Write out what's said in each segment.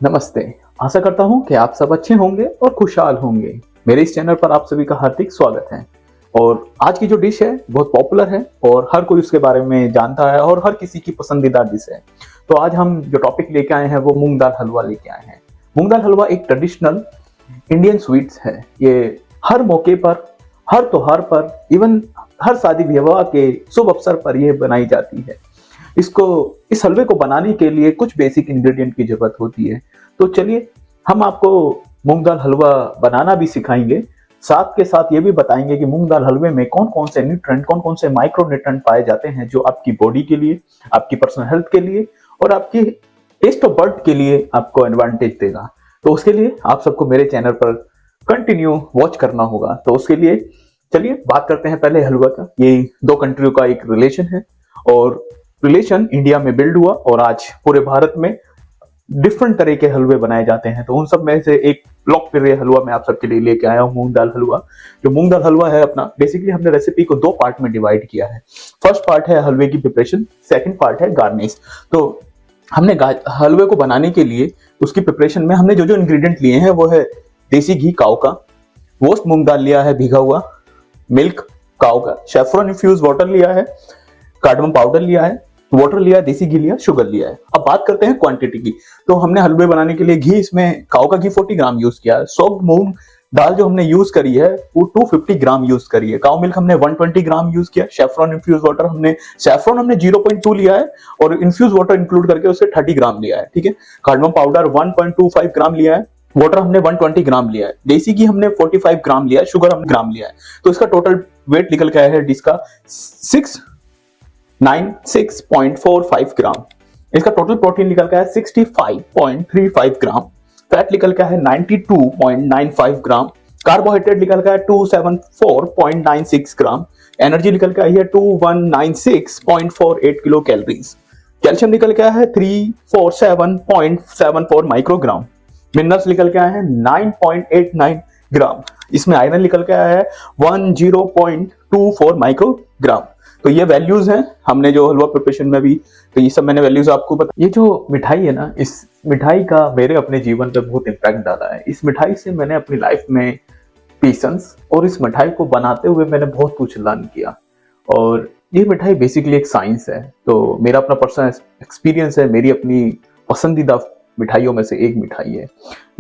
नमस्ते। आशा करता हूँ कि आप सब अच्छे होंगे और खुशहाल होंगे। मेरे इस चैनल पर आप सभी का हार्दिक स्वागत है। और आज की जो डिश है बहुत पॉपुलर है और हर कोई उसके बारे में जानता है और हर किसी की पसंदीदा डिश है। तो आज हम जो टॉपिक लेके आए हैं वो मूंग दाल हलवा लेके आए हैं। मूंग दाल हलवा एक ट्रेडिशनल इंडियन स्वीट्स है। ये हर मौके पर, हर त्योहार पर, इवन हर शादी विवाह के शुभ अवसर पर यह बनाई जाती है। इस हलवे को बनाने के लिए कुछ बेसिक इंग्रेडिएंट की जरूरत होती है। तो चलिए हम आपको मूंग दाल हलवा बनाना भी सिखाएंगे, साथ के साथ ये भी बताएंगे कि मूंग दाल हलवे में कौन कौन से न्यूट्रेंट, कौन कौन से माइक्रो न्यूट्रेंट पाए जाते हैं जो आपकी बॉडी के लिए, आपकी पर्सनल हेल्थ के लिए और आपकी टेस्ट ऑफ बर्ड के लिए आपको एडवांटेज देगा। तो उसके लिए आप सबको मेरे चैनल पर कंटिन्यू वॉच करना होगा। तो उसके लिए चलिए बात करते हैं पहले हलवा का। ये दो कंट्रियों का एक रिलेशन है और रिलेशन इंडिया में बिल्ड हुआ और आज पूरे भारत में डिफरेंट तरह के हलवे बनाए जाते हैं। तो उन सब में से एक लोकप्रिय हलवा मैं आप सबके लिए लेके आया हूँ, मूंग दाल हलवा। जो मूंग दाल हलवा है अपना, बेसिकली हमने रेसिपी को दो पार्ट में डिवाइड किया है। फर्स्ट पार्ट है हलवे की प्रिपरेशन, सेकंड पार्ट है गार्निश। तो हमने हलवे को बनाने के लिए उसकी प्रिपरेशन में हमने जो जो इंग्रेडिएंट लिए हैं वो है देसी घी काऊ का, रोस्ट मूंग दाल लिया है भिगा हुआ, मिल्क काऊ का, सैफरन इन्फ्यूज वाटर लिया है, कार्डमम पाउडर लिया है, वाटर लिया, देसी घी लिया, शुगर लिया है। अब बात करते हैं क्वांटिटी की। तो हमने हलवे बनाने के लिए घी, इसमें काऊ का घी 40 ग्राम यूज किया है। सोक्ड मूंग दाल जो हमने यूज करी है वो 250 ग्राम यूज करी है। काऊ मिल्क हमने 120 ग्राम यूज किया। सैफरन इन्फ्यूज वाटर हमने 0.2 लिया है और इन्फ्यूज वाटर इंक्लूड करके उसे 30 ग्राम लिया है। ठीक है। कार्डमम पाउडर 1.25 ग्राम लिया है। वाटर हमने 120 ग्राम लिया है। देसी घी हमने 45 ग्राम लिया है। शुगर हमने ग्राम लिया है। तो इसका टोटल वेट निकल के आया है डिस्का 96.45 ग्राम। इसका टोटल प्रोटीन निकल के आया 65.35 ग्राम। फैट निकल के है 92.95 ग्राम। कार्बोहाइड्रेट निकल के है 274.96 ग्राम। एनर्जी निकल के आई है 2196.48 किलो कैलोरीज। कैल्शियम निकल के आया है 347.74 माइक्रोग्राम। मिनरल्स निकल के आए हैं 9.89 ग्राम। इसमें आयरन निकल के आया है 10.24 माइक्रोग्राम। तो ये वैल्यूज हैं हमने जो हलवा प्रिपरेशन में भी, तो ये सब मैंने वैल्यूज आपको बता। ये जो मिठाई है ना, इस मिठाई का मेरे अपने जीवन पे बहुत इम्पैक्ट डाला है। इस मिठाई से मैंने अपनी लाइफ में पेशेंस, और इस मिठाई को बनाते हुए मैंने बहुत कुछ लर्न किया। और ये मिठाई बेसिकली एक साइंस है। तो मेरा अपना पर्सनल एक्सपीरियंस है, मेरी अपनी पसंदीदा मिठाइयों में से एक मिठाई है।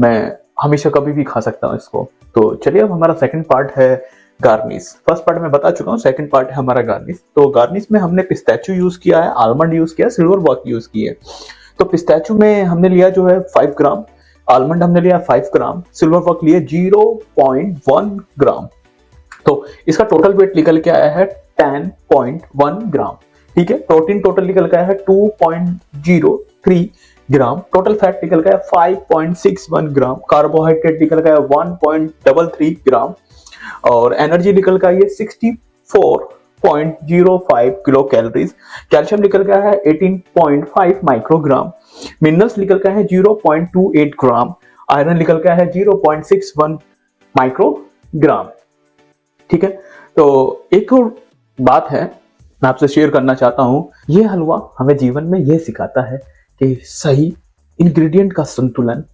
मैं हमेशा कभी भी खा सकता हूँ इसको। तो चलिए अब हमारा सेकंड पार्ट है गार्निश। फर्स्ट पार्ट में बता चुका हूँ, सेकंड पार्ट है हमारा गार्निश। तो गार्निश में हमने पिस्ताचियो यूज किया है, आलमंड यूज किया, सिल्वर वर्क यूज किया है। तो पिस्ताचियो में हमने लिया जो है 5 ग्राम, आलमंड हमने लिया 5 ग्राम, सिल्वर वर्क लिए 0.1 ग्राम। तो इसका टोटल वेट निकल के आया है 10.1 ग्राम। ठीक है। प्रोटीन टोटल निकल के आया है 2.03 ग्राम। टोटल फैट निकल गया 5.61 ग्राम। कार्बोहाइड्रेट निकल गया 1.33 ग्राम और एनर्जी निकल गया ये 64.05 किलो कैलोरीज। कैल्शियम निकल गया है 18.5 माइक्रोग्राम। मिनरल्स निकल गया है 0.28 ग्राम। आयरन निकल गया है 0.61 माइक्रोग्राम। ठीक है। तो एक और बात है मैं आपसे शेयर करना चाहता हूं। ये हलवा हमें जीवन में यह सिखाता है कि सही इंग्रेडिएंट का संतुलन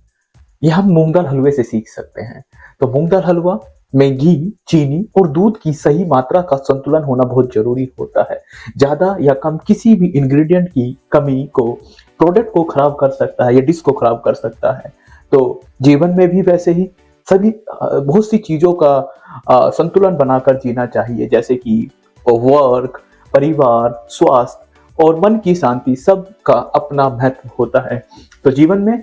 ये हम मूंग दाल हलवे से सीख सकते हैं। तो मूंग दाल हलवा में घी, चीनी और दूध की सही मात्रा का संतुलन होना बहुत जरूरी होता है। ज्यादा या कम किसी भी इंग्रेडिएंट की कमी को प्रोडक्ट को खराब कर सकता है या डिश को खराब कर सकता है। तो जीवन में भी वैसे ही सभी बहुत सी चीजों का संतुलन बनाकर जीना चाहिए, जैसे कि वर्क, परिवार, स्वास्थ्य और मन की शांति, सब का अपना महत्व होता है। तो जीवन में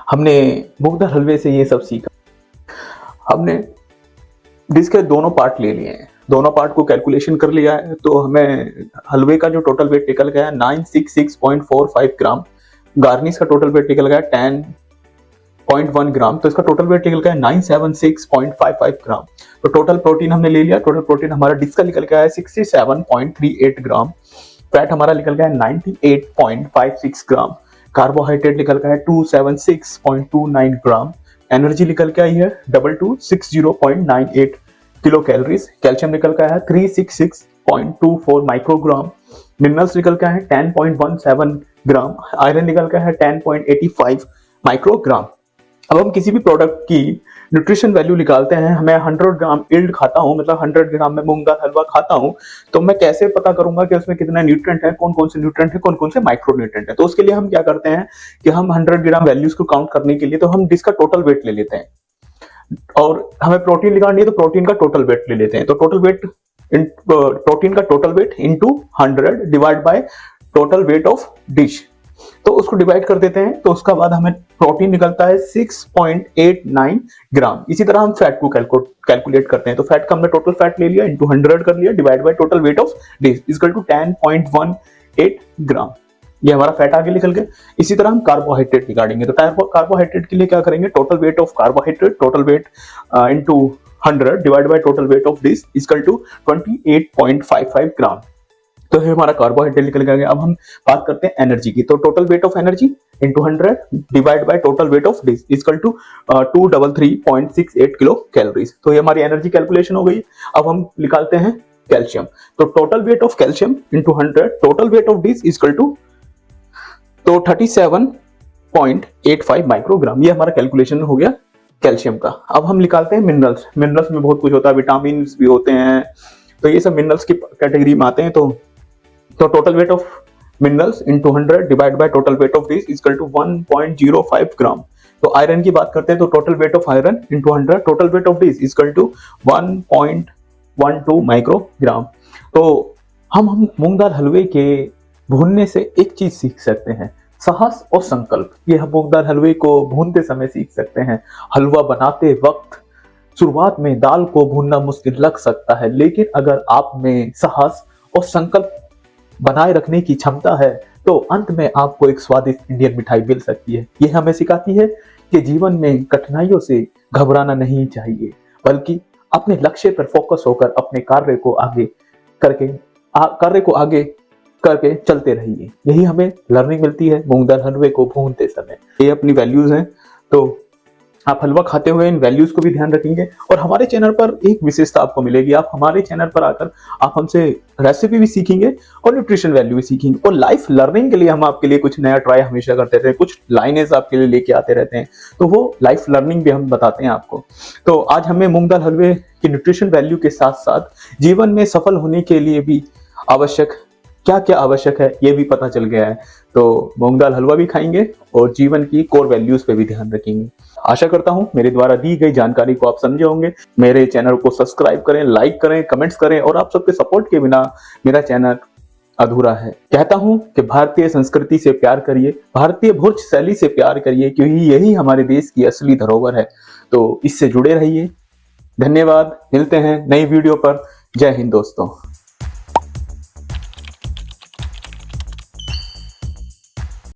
हमने मूंग दाल हलवे से ये सब सीखा। हमने डिश के दोनों पार्ट ले लिए हैं, दोनों पार्ट को कैलकुलेशन कर लिया है। तो हमें हलवे का जो टोटल वेट निकल गया है 966.45 ग्राम। गार्निश का टोटल वेट निकल गया 10.1 ग्राम। तो इसका टोटल वेट निकल गया 976.55 ग्राम। तो टोटल प्रोटीन हमने ले लिया। टोटल प्रोटीन हमारा डिश का निकल गया है 67.38 ग्राम। फैट हमारा निकल गया है 98.56 ग्राम। कार्बोहाइड्रेट निकल गया है 276.29 ग्राम। एनर्जी निकल के आई है 2260.98 किलो कैलोरीज। कैल्शियम निकल के आया है 366.24 माइक्रोग्राम। मिनरल्स निकल के आए हैं 10.17 ग्राम। आयरन निकल के है 10.85 माइक्रोग्राम। अब हम किसी भी प्रोडक्ट की न्यूट्रिशन वैल्यू निकालते हैं, हमें 100 ग्राम यील्ड खाता हूं, मतलब 100 ग्राम में मूंग दाल हलवा खाता हूं, तो मैं कैसे पता करूंगा कि उसमें कितने न्यूट्रिएंट है, कौन कौन से न्यूट्रिएंट है, कौन कौन से माइक्रो न्यूट्रिएंट है। तो उसके लिए हम क्या करते हैं कि हम 100 ग्राम वैल्यूज को काउंट करने के लिए तो हम डिश का टोटल वेट ले लेते हैं, और हमें प्रोटीन निकालनी है तो प्रोटीन का टोटल वेट ले लेते हैं। तो टोटल वेट प्रोटीन का total weight into 100 divide by total weight of dish, तो उसको डिवाइड कर देते हैं। तो उसका बाद हमें प्रोटीन निकलता है 6.89 ग्राम। इसी तरह हम फैट को कैलकुलेट करते हैं, तो फैट का हमने टोटल फैट ले लिया, इंटू 100 कर लिया, divide by total weight of dish equal to 10.18 gram. ये हमारा फैट आगे निकल गया। इसी तरह हम कार्बोहाइड्रेट निकालेंगे, तो कार्बोहाइड्रेट के लिए क्या करेंगे, total weight of carbohydrate, total weight into 100 divide by total weight of dish equal to 28.55 gram. तो ये हमारा कार्बोहाइड्रेट निकल गया। अब हम बात करते हैं एनर्जी की, तो total weight of energy into 100 divide by total weight of dish equal to 233.68 kilo calories. तो ये हमारी एनर्जी कैलकुलेशन हो गई। अब हम निकालते हैं कैल्शियम, तो total weight of calcium into 100 total weight of dish equal to तो 37.85 माइक्रोग्राम। ये हमारा कैलकुलेशन हो गया कैल्शियम का। अब हम निकालते हैं मिनरल्स। मिनरल्स में बहुत कुछ होता है, विटामिन भी होते हैं, तो ये सब मिनरल्स की कैटेगरी में आते हैं। तो total weight of minerals into 100 divide by total weight of this equal to 1.05 gram. तो आयरन की बात करते हैं, तो total weight of iron into 100 total weight of this equal to 1.12 microgram. तो हम मूंग दाल हलवे के भूनने से एक चीज सीख सकते हैं, साहस और संकल्प। ये हम मूंग दाल हलवे को भूनते समय सीख सकते हैं। हलवा बनाते वक्त शुरुआत में दाल को भूनना मुश्किल लग सकता है, लेकिन अगर आप में साहस और संकल्प बनाए रखने की क्षमता है तो अंत में आपको एक स्वादिष्ट इंडियन मिठाई मिल सकती है। ये हमें सिखाती है कि जीवन में कठिनाइयों से घबराना नहीं चाहिए, बल्कि अपने लक्ष्य पर फोकस होकर अपने कार्य को आगे करके चलते रहिए। यही हमें लर्निंग मिलती है मूंग दाल हलवे को भूनते समय। ये अपनी वैल्यूज हैं, तो आप हलवा खाते हुए इन वैल्यूज को भी ध्यान रखेंगे। और हमारे चैनल पर एक विशेषता आपको मिलेगी, आप हमारे चैनल पर आकर आप हमसे रेसिपी भी सीखेंगे और न्यूट्रिशन वैल्यू भी सीखेंगे, और लाइफ लर्निंग के लिए हम आपके लिए कुछ नया ट्राई हमेशा करते रहते हैं, कुछ लाइनें आपके लिए लेके आते रहते हैं, तो वो लाइफ लर्निंग भी हम बताते हैं आपको। तो आज हमें मूंग दाल हलवे की न्यूट्रिशन वैल्यू के साथ साथ जीवन में सफल होने के लिए भी क्या क्या आवश्यक है ये भी पता चल गया है। तो मूंग दाल हलवा भी खाएंगे और जीवन की कोर वैल्यूज पे भी ध्यान रखेंगे। आशा करता हूं मेरे द्वारा दी गई जानकारी को आप समझे होंगे। मेरे चैनल को सब्सक्राइब करें, लाइक करें, कमेंट्स करें, और आप सबके सपोर्ट के बिना मेरा चैनल अधूरा है। कहता हूं कि भारतीय संस्कृति से प्यार करिए, भारतीय भोज शैली से प्यार करिए, क्योंकि यही हमारे देश की असली धरोहर है। तो इससे जुड़े रहिए। धन्यवाद, मिलते हैं नई वीडियो पर। जय हिंद दोस्तों।